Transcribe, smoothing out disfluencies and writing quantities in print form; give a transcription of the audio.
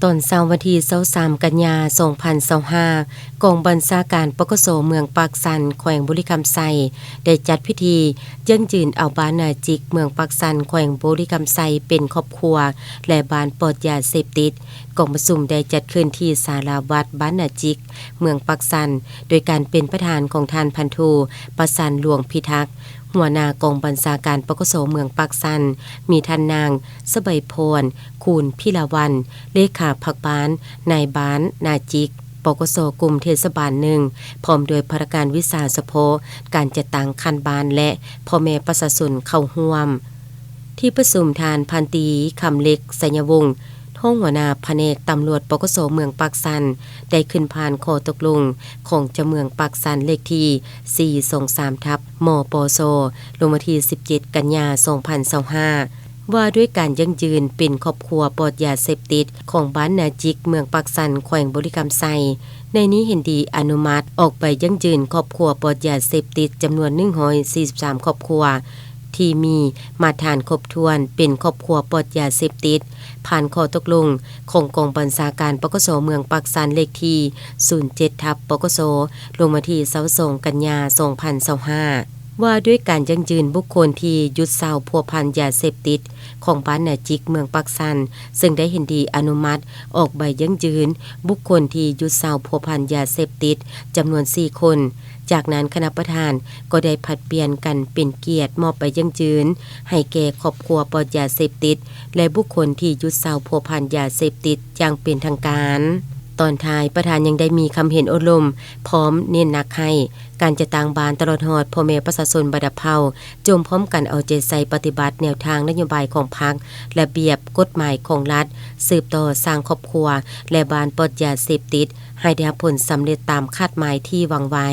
ตอนเช้าวันที่23กันยายน2025กองบัญชาการปกสเมืองปากสันแขวงบุรีรัมย์ไซได้จัดพิธียั่งยืนเอาบ้านนาจิกเมืองปากสันแขวงบุรีรัมย์ไซเป็นครอบครัวและบ้านปลอดยาเสพติดกองประชุมได้จัดขึ้นที่ศาลาวัดบ้านนาจิกเมืองปากสันโดยการเป็นประธานของท่านพันโทประสันหลวงพิทักษ์หัวหน้ากองบัญชาการปกสเมืองปากสันมีท่านนางสบายพรคูณพิลาวันเลขาพักบ้านนายบ้านนาจิกปกสกลุ่มเทศบาลหนึ่งพร้อมโดยพนักงานวิสาสะโพการจัดตั้งคันบานและพ่อแม่ประชาชนเข้าร่วมที่ประชุมทานพันตรีคำเล็กสัญญวงศ์ท้องหัวหน้าแผนกตำรวจปกสเมืองปากสันได้ขึ้นผ่านข้อตกลงของเจ้าเมืองปากสันเลขที่423/มปสลงวันที่17กันยายน2025ว่าด้วยการยั่งยืนเป็นครอบครัวปลอดยาเสพติดของบ้านนาจิกเมืองปากสันแขวงบุรีรัมย์ไซในนี้เห็นดีอนุมัติออกไปยั่งยืนครอบครัวปลอดยาเสพติดจำนวน143ครอบครัวที่มีมาตรฐานครบถ้วนเป็นครอบครัวปลอดยาเสพติดผ่านข้อตกลงของกองบัญชาการปกสเมืองปากสันเลขที่07/ปกสลงมาที่22กันยายน2025ว่าด้วยการยั่งยืนบุคคลที่หยุดเศร้าพัวพันยาเสพติดของบ้านนาจิกเมืองปากสันซึ่งได้เห็นดีอนุมัติออกใบยั่งยืนบุคคลที่หยุดเศร้าพัวพันยาเสพติดจำนวน4คนจากนั้นคณะประธานก็ได้ผลัดเปลี่ยนกันเป็นเกียรติมอบใบยั่งยืนให้แก่ครอบครัวปลอดยาเสพติดและบุคคลที่หยุดเศร้าพัวพันยาเสพติดอย่างเป็นทางการตอนท้ายประธานยังได้มีคำเห็นอบรมพร้อมเน้นหนักให้การจะต่างบานตลอดฮอดพ่อแม่ประชาชนบัดเผาจมพร้อมกันเอาใจใส่ปฏิบัติแนวทางนโยบายของพรรคระเบียบกฎหมายของรัฐสืบต่อสร้างครอบครัวและบ้านปลอดยาเสพติดให้ได้ผลสำเร็จตามคาดหมายที่วางไว้